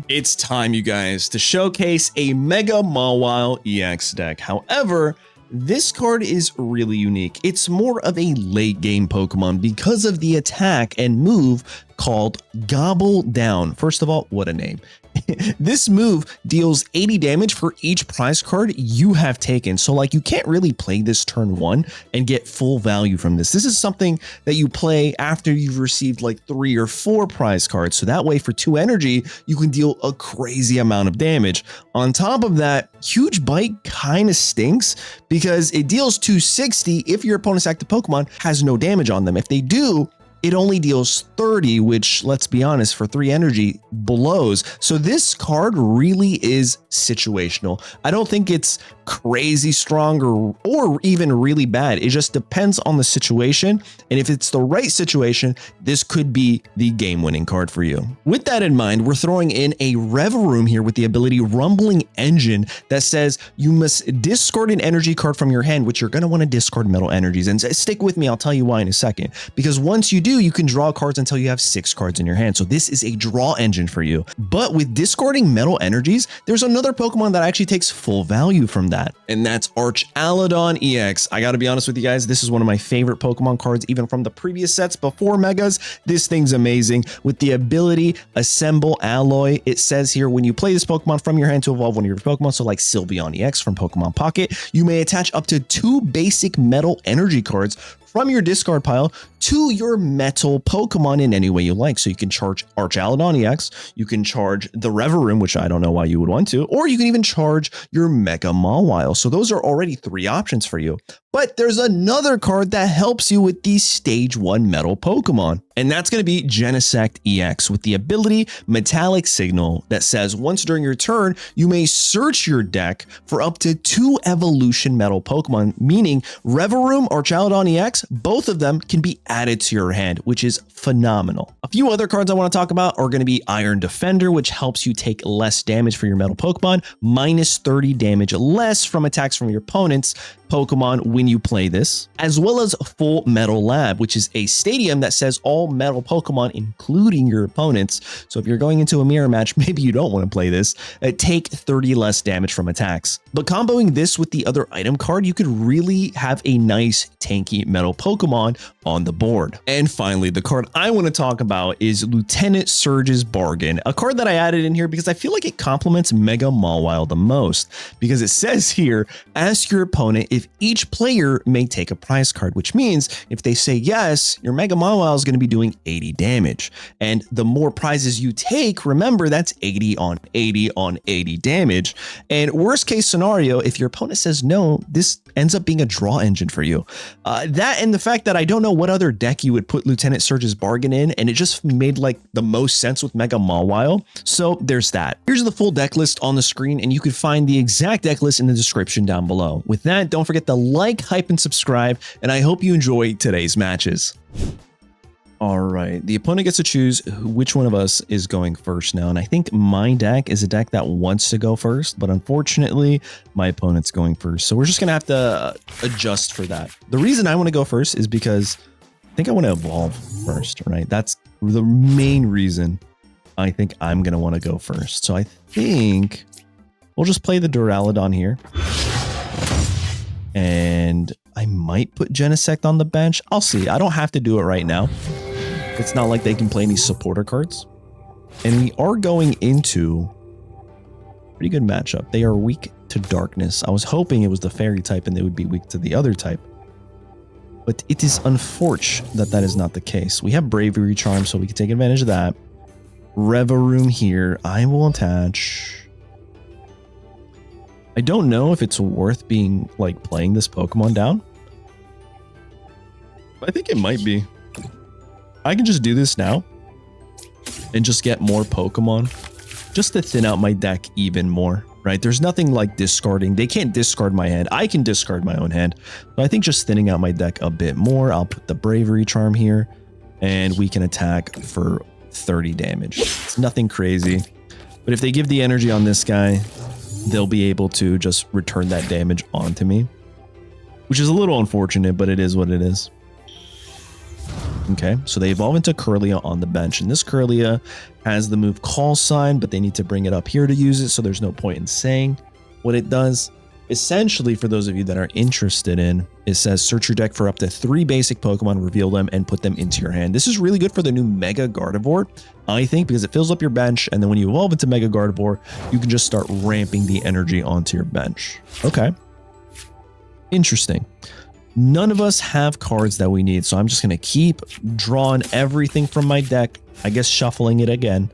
It's time, you guys, to showcase a Mega Mawile EX deck. However, this card is really unique. It's more of a late game Pokemon because of the attack and move called Gobble Down. First of all, what a name. This move deals 80 damage for each prize card you have taken. So like you can't really play this turn one and get full value from this. This is something that you play after you've received like 3 or 4 prize cards. So that way for 2 energy, you can deal a crazy amount of damage. On top of that, Huge Bite kind of stinks because it deals 260 if your opponent's active Pokemon has no damage on them. If they do, it only deals 30, which, let's be honest, for 3 energy blows. So this card really is situational. I don't think it's crazy strong or even really bad. It just depends on the situation. And if it's the right situation, this could be the game-winning card for you. With that in mind, we're throwing in a Revavroom here with the ability Rumbling Engine that says you must discard an energy card from your hand, which you're going to want to discard Metal Energies. And stick with me, I'll tell you why in a second. Because once you do, you can draw cards until you have 6 cards in your hand. So this is a draw engine for you. But with discarding Metal Energies, there's another Pokemon that actually takes full value from that. And that's Archaludon EX. I gotta be honest with you guys, this is one of my favorite Pokemon cards, even from the previous sets before Megas. This thing's amazing. With the ability Assemble Alloy, it says here, when you play this Pokemon from your hand to evolve one of your Pokemon, so like Sylveon EX from Pokemon Pocket, you may attach up to 2 basic Metal Energy cards from your discard pile to your Metal Pokemon in any way you like. So you can charge Archaludon EX, you can charge the Revavroom, which I don't know why you would want to, or you can even charge your Mega Mawile. So those are already 3 options for you. But there's another card that helps you with these Stage 1 Metal Pokemon, and that's going to be Genesect EX with the ability Metallic Signal that says once during your turn, you may search your deck for up to 2 Evolution Metal Pokemon, meaning Revavroom, Archaludon EX, both of them can be added to your hand, which is phenomenal. A few other cards I want to talk about are going to be Iron Defender, which helps you take less damage for your Metal Pokemon, minus 30 damage less from attacks from your opponent's Pokemon when you play this, as well as Full Metal Lab, which is a stadium that says all Metal Pokemon, including your opponents. So if you're going into a mirror match, maybe you don't want to play this, take 30 less damage from attacks. But comboing this with the other item card, you could really have a nice tanky Metal Pokemon on the board. And finally, the card I want to talk about is Lieutenant Surge's Bargain, a card that I added in here because I feel like it complements Mega Mawile the most, because it says here, ask your opponent if each player may take a prize card, which means if they say yes, your Mega Mawile is going to be doing 80 damage. And the more prizes you take, remember that's 80 on 80 on 80 damage. And worst case scenario, if your opponent says no, this ends up being a draw engine for you. That and the fact that I don't know what other deck you would put Lieutenant Surge's Bargain in, and it just made like the most sense with Mega Mawile. So there's that. Here's the full deck list on the screen, and you can find the exact deck list in the description down below. With that, don't forget to like, hype, and subscribe, and I hope you enjoy today's matches. All right, the opponent gets to choose which one of us is going first now, and I think my deck is a deck that wants to go first, but unfortunately, my opponent's going first, so we're just gonna have to adjust for that. The reason I want to go first is because I think I want to evolve first, right? That's the main reason I think I'm gonna want to go first. So I think we'll just play the Duraludon here. And I might put Genesect on the bench. I'll see. I don't have to do it right now. It's not like they can play any supporter cards. And we are going into a pretty good matchup. They are weak to darkness. I was hoping it was the fairy type and they would be weak to the other type. But it is unfortunate that that is not the case. We have Bravery Charm, so we can take advantage of that. Revavroom here. I will attach. I don't know if it's worth being like playing this Pokemon down. I think it might be. I can just do this now and just get more Pokemon just to thin out my deck even more, right? There's nothing like discarding. They can't discard my hand. I can discard my own hand. But I think just thinning out my deck a bit more. I'll put the Bravery Charm here and we can attack for 30 damage. It's nothing crazy. But if they give the energy on this guy, they'll be able to just return that damage onto me, which is a little unfortunate, but it is what it is. Okay, so they evolve into Kirlia on the bench, and this Kirlia has the move Call Sign, but they need to bring it up here to use it, so there's no point in saying what it does. Essentially, for those of you that are interested in, it says search your deck for up to 3 basic Pokemon, reveal them, and put them into your hand. This is really good for the new Mega Gardevoir, I think, because it fills up your bench, and then when you evolve into Mega Gardevoir, you can just start ramping the energy onto your bench. Okay. Interesting. None of us have cards that we need, so I'm just going to keep drawing everything from my deck. I guess shuffling it again.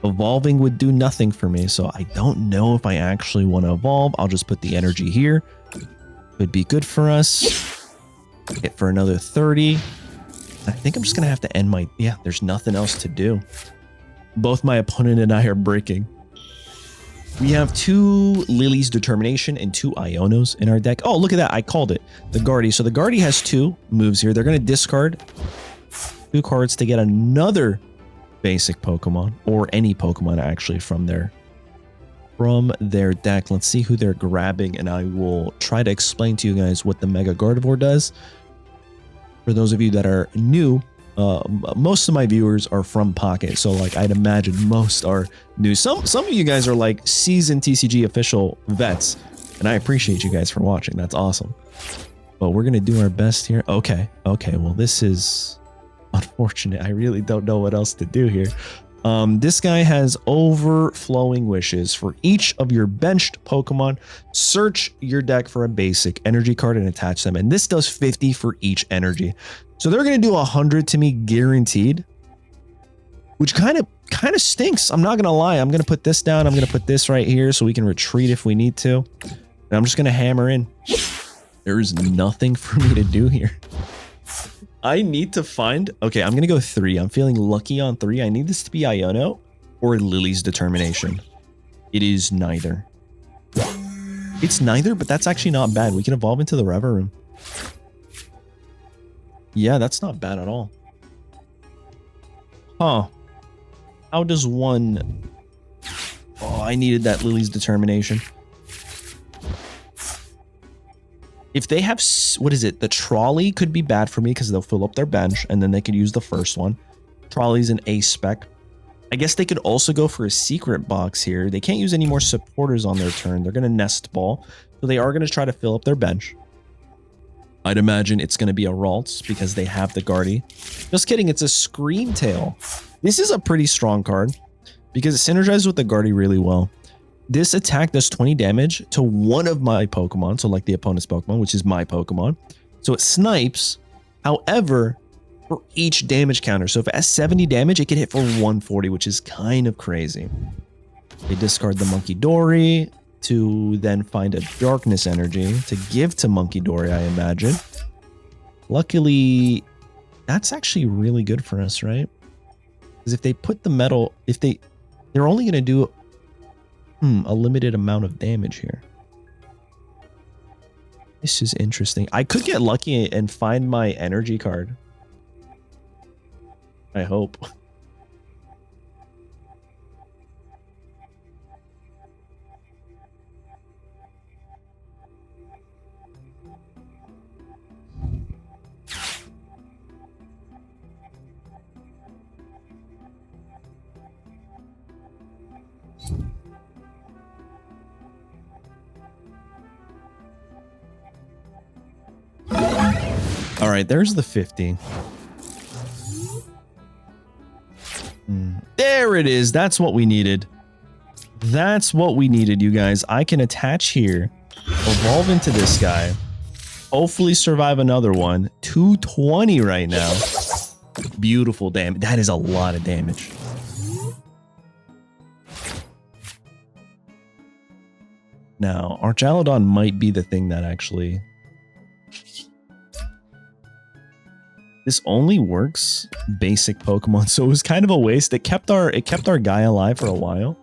Evolving would do nothing for me, so I don't know if I actually want to evolve. I'll just put the energy here. Could be good for us. Hit for another 30. I think I'm just going to have to end my... Yeah, there's nothing else to do. Both my opponent and I are breaking. We have 2 Lillie's Determination and 2 Ionos in our deck. Oh, look at that. I called it. The Guardy. So the Guardy has 2 moves here. They're going to discard 2 cards to get another basic Pokemon, or any Pokemon actually from their deck. Let's see who they're grabbing, and I will try to explain to you guys what the Mega Gardevoir does. For those of you that are new, most of my viewers are from Pocket, so like I'd imagine most are new. Some of you guys are like seasoned TCG official vets, and I appreciate you guys for watching. That's awesome. But we're gonna do our best here. Okay, well, this is unfortunate. I really don't know what else to do here. This guy has overflowing wishes. For each of your benched Pokemon, search your deck for a basic energy card and attach them. And this does 50 for each energy. So they're going to do 100 to me guaranteed, which kind of stinks. I'm not going to lie. I'm going to put this down. I'm going to put this right here so we can retreat if we need to. And I'm just going to hammer in. There is nothing for me to do here. I need to find... Okay, I'm going to go 3. I'm feeling lucky on 3. I need this to be Iono or Lillie's Determination. It is neither. It's neither, but that's actually not bad. We can evolve into the Revavroom. Yeah, that's not bad at all. Huh. How does one... Oh, I needed that Lillie's Determination. If they have, what is it? The trolley could be bad for me because they'll fill up their bench and then they could use the first one. Trolley's an A spec. I guess they could also go for a secret box here. They can't use any more supporters on their turn. They're going to Nest Ball. So they are going to try to fill up their bench. I'd imagine it's going to be a Ralts because they have the Guardy. Just kidding. It's a Scream Tail. This is a pretty strong card because it synergizes with the Guardy really well. This attack does 20 damage to one of my Pokemon, so like the opponent's Pokemon, which is my Pokemon. So it snipes. However, for each damage counter. So if it has 70 damage, it can hit for 140, which is kind of crazy. They discard the Monkey Dory to then find a Darkness Energy to give to Monkey Dory, I imagine. Luckily, that's actually really good for us, right? Because if they put the metal, they're only going to do a limited amount of damage here. This is interesting. I could get lucky and find my energy card. I hope. All right, there's the 50. There it is. That's what we needed. That's what we needed, you guys. I can attach here, evolve into this guy, hopefully survive another one. 220 right now. Beautiful damage. That is a lot of damage. Now, Archaludon might be the thing that actually... This only works basic Pokemon, so it was kind of a waste. It kept our guy alive for a while.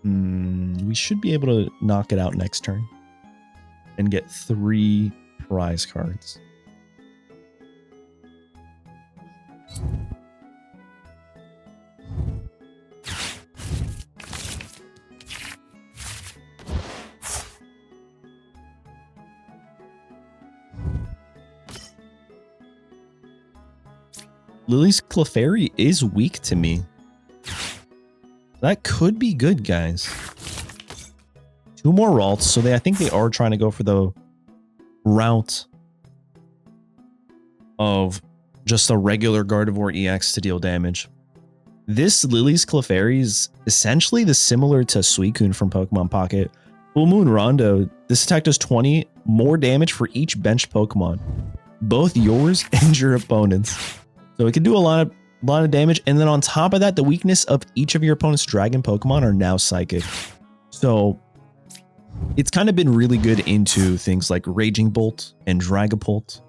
We should be able to knock it out next turn and get 3 prize cards. Lillie's Clefairy is weak to me. That could be good, guys. 2 more Ralts, so I think they are trying to go for the route of just a regular Gardevoir EX to deal damage. This Lillie's Clefairy is essentially the similar to Suicune from Pokemon Pocket. Full Moon Rondo, this attack does 20 more damage for each benched Pokemon, both yours and your opponent's. So it can do a lot of damage, and then on top of that, the weakness of each of your opponent's Dragon Pokemon are now Psychic. So it's kind of been really good into things like Raging Bolt and Dragapult.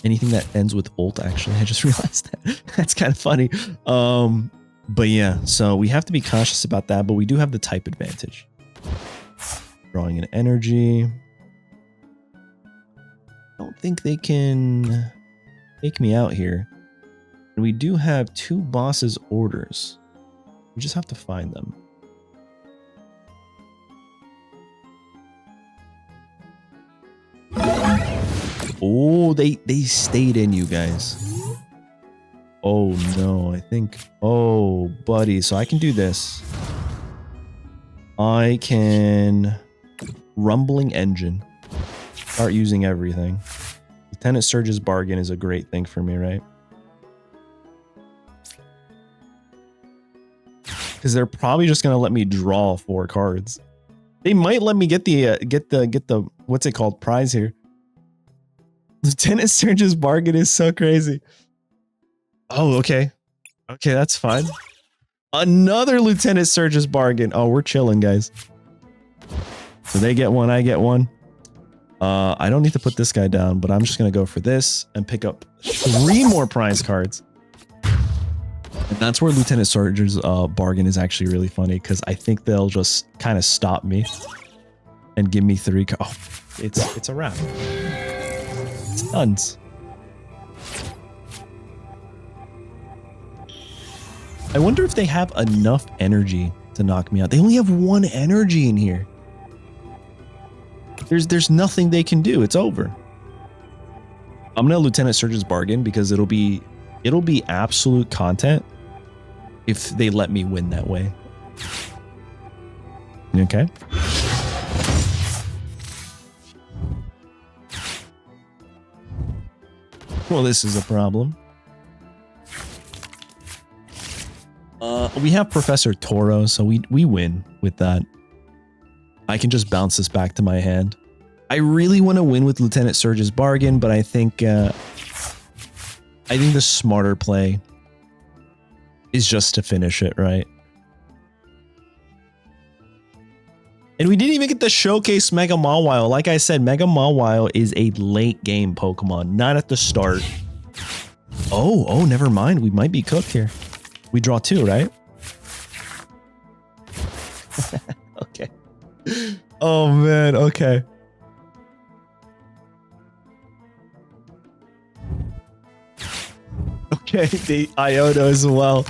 Anything that ends with ult, actually, I just realized that. That's kind of funny. But yeah, so we have to be cautious about that, but we do have the type advantage. Drawing an energy. I don't think they can take me out here. And we do have 2 bosses' orders. We just have to find them. Oh, they stayed in, you guys. Oh no, I think. Oh, buddy. So I can do this. I can Rumbling Engine. Start using everything. Lieutenant Surge's Bargain is a great thing for me, right? Because they're probably just gonna let me draw 4 cards. They might let me get the what's it called, prize here. Lieutenant Surge's Bargain is so crazy. Oh, okay. Okay, that's fine. Another Lieutenant Surge's Bargain. Oh, we're chilling, guys. So they get 1, I get 1. I don't need to put this guy down, but I'm just going to go for this and pick up 3 more prize cards. And that's where Lieutenant Surge's Bargain is actually really funny, because I think they'll just kind of stop me and give me 3 cards. Oh, it's a wrap. Tons. I wonder if they have enough energy to knock me out. They only have 1 energy in here. There's nothing they can do. It's over. I'm gonna Lieutenant Surge's Bargain because it'll be absolute content if they let me win that way. Okay. Well, this is a problem. We have Professor Turo, so we win with that. I can just bounce this back to my hand. I really want to win with Lieutenant Surge's Bargain, but I think the smarter play is just to finish it, right? And we didn't even get to showcase Mega Mawile. Like I said, Mega Mawile is a late game Pokemon, not at the start. Oh, never mind. We might be cooked here. We draw 2, right? Okay. Oh, man. Okay. Okay, the Iono as well.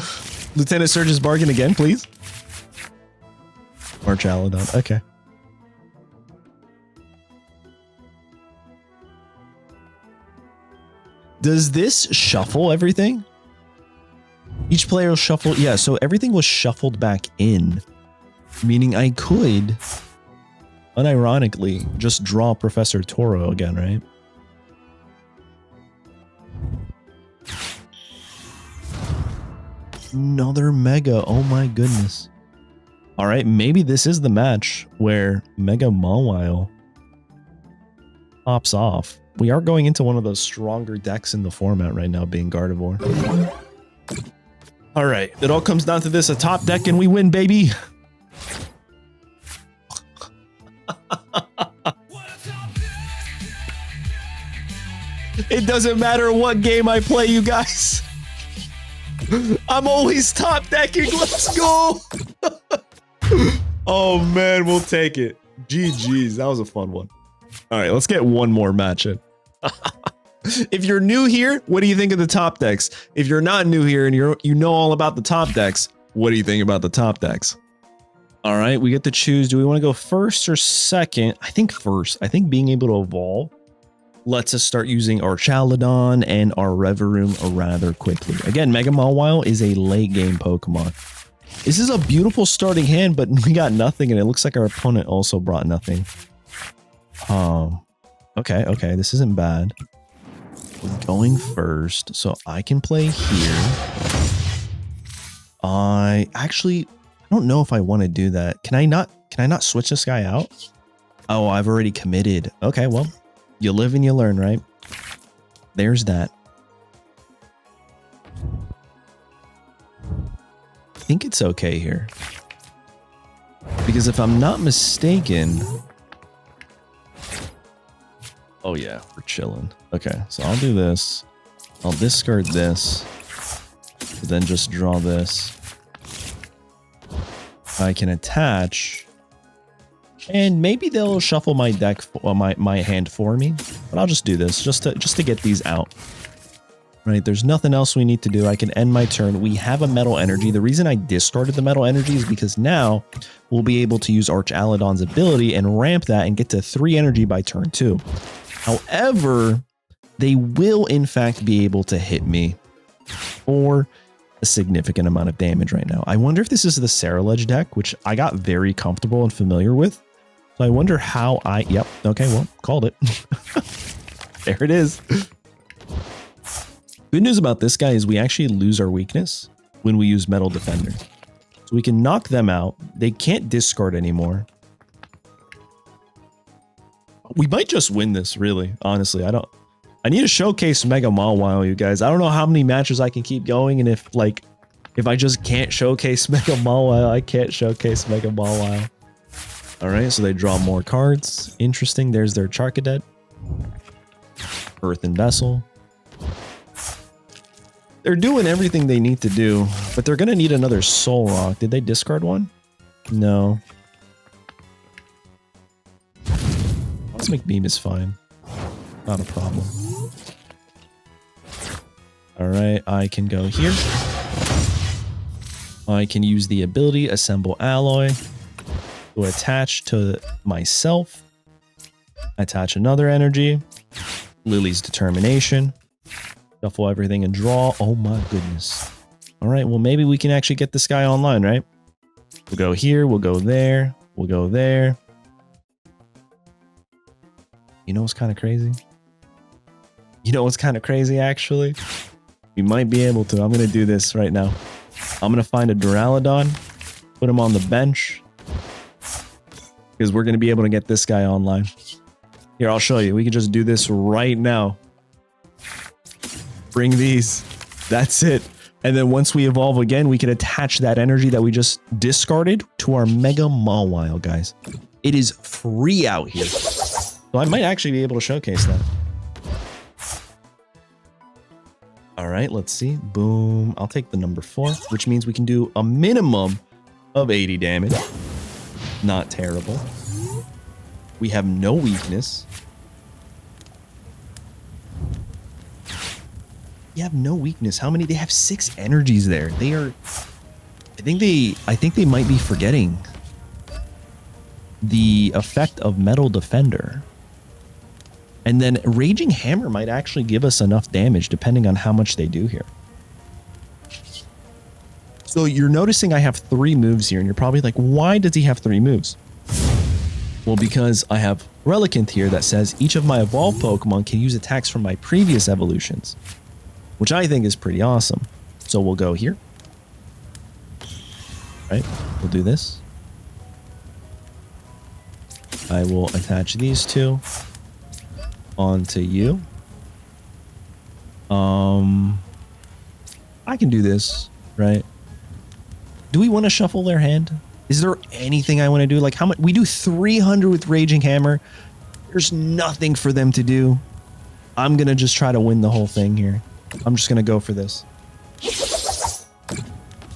Lieutenant Surge's Bargain again, please. Archaludon. Okay. Does this shuffle everything? Each player will shuffle. Yeah, so everything was shuffled back in, meaning I could, unironically, just draw Professor Turo again, right? Another Mega. Oh my goodness. All right, maybe this is the match where Mega Mawile pops off. We are going into one of those stronger decks in the format right now, being Gardevoir. All right, it all comes down to this, a top deck, and we win, baby. It doesn't matter what game I play, you guys. I'm always top decking. Let's go. Oh, man, we'll take it. GG's. That was a fun one. All right, let's get one more match in. If you're new here, what do you think of the top decks? If you're not new here and you know all about the top decks, what do you think about the top decks? All right, we get to choose. Do we want to go first or second? I think first. I think being able to evolve lets us start using Archaludon and our Revavroom rather quickly. Again, Mega Mawile is a late game Pokemon. This is a beautiful starting hand, but we got nothing, and it looks like our opponent also brought nothing. Okay, this isn't bad. We're going first, so I can play here. I don't know if I want to do that. Can I not switch this guy out? Oh, I've already committed. Okay, well, you live and you learn, right? There's that. I think it's okay here. Because if I'm not mistaken... Oh yeah, we're chilling. Okay, so I'll do this. I'll discard this. Then just draw this. I can attach. And maybe they'll shuffle my deck, my hand for me. But I'll just do this just to get these out. Right, there's nothing else we need to do. I can end my turn. We have a Metal Energy. The reason I discarded the Metal Energy is because now we'll be able to use Archaludon's ability and ramp that and get to 3 energy by turn 2. However, they will in fact be able to hit me for a significant amount of damage right now. I wonder if this is the Ceruledge deck, which I got very comfortable and familiar with. So I wonder how yep, okay, well, called it. There it is. Good news about this guy is we actually lose our weakness when we use Metal Defender. So we can knock them out. They can't discard anymore. We might just win this, really, honestly. I need to showcase Mega Mawile, you guys. I don't know how many matches I can keep going, and if I just can't showcase Mega Mawile, I can't showcase Mega Mawile. All right, so they draw more cards. Interesting. There's their Charcadet. Earthen Vessel. They're doing everything they need to do, but they're going to need another Soul Rock. Did they discard one? No. Cosmic Beam is fine. Not a problem. All right, I can go here. I can use the ability Assemble Alloy to attach to myself. Attach another energy. Lillie's Determination. Shuffle everything and draw. Oh my goodness. All right, well, maybe we can actually get this guy online, right? We'll go here, we'll go there, we'll go there. You know what's kind of crazy? You know what's kind of crazy, actually? We might be able to. I'm going to do this right now. I'm going to find a Duraludon, put him on the bench, because we're going to be able to get this guy online. Here, I'll show you. We can just do this right now. Bring these. That's it. And then once we evolve again, we can attach that energy that we just discarded to our Mega Mawile, guys. It is free out here. So I might actually be able to showcase that. All right, let's see. Boom. I'll take the number 4, which means we can do a minimum of 80 damage. Not terrible. We have no weakness. You have no weakness. How many? They have 6 energies there. They are... I think they might be forgetting the effect of Metal Defender. And then Raging Hammer might actually give us enough damage depending on how much they do here. So you're noticing I have 3 moves here, and you're probably like, why does he have 3 moves? Well, because I have Relicanth here that says each of my evolved Pokemon can use attacks from my previous evolutions, which I think is pretty awesome. So we'll go here. Right, we'll do this. I will attach these 2 onto you. I can do this, right? Do we want to shuffle their hand? Is there anything I want to do? Like, how much? We do 300 with Raging Hammer. There's nothing for them to do. I'm going to just try to win the whole thing here. I'm just going to go for this.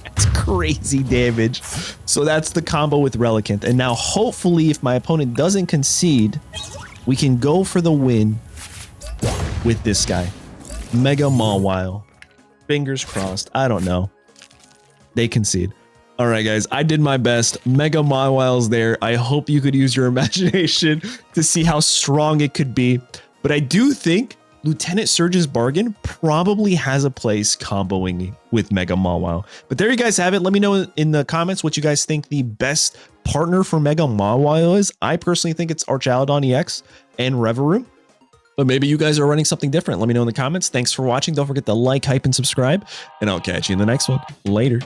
That's crazy damage. So that's the combo with Relicanth. And now hopefully if my opponent doesn't concede, we can go for the win with this guy. Mega Mawile. Fingers crossed. I don't know. They concede. All right, guys, I did my best. Mega Mawile's there. I hope you could use your imagination to see how strong it could be. But I do think Lieutenant Surge's Bargain probably has a place comboing with Mega Mawile. But there you guys have it. Let me know in the comments what you guys think the best partner for Mega Mawile is. I personally think it's Archaludon EX and Revavroom. But maybe you guys are running something different. Let me know in the comments. Thanks for watching. Don't forget to like, hype, and subscribe. And I'll catch you in the next one. Later.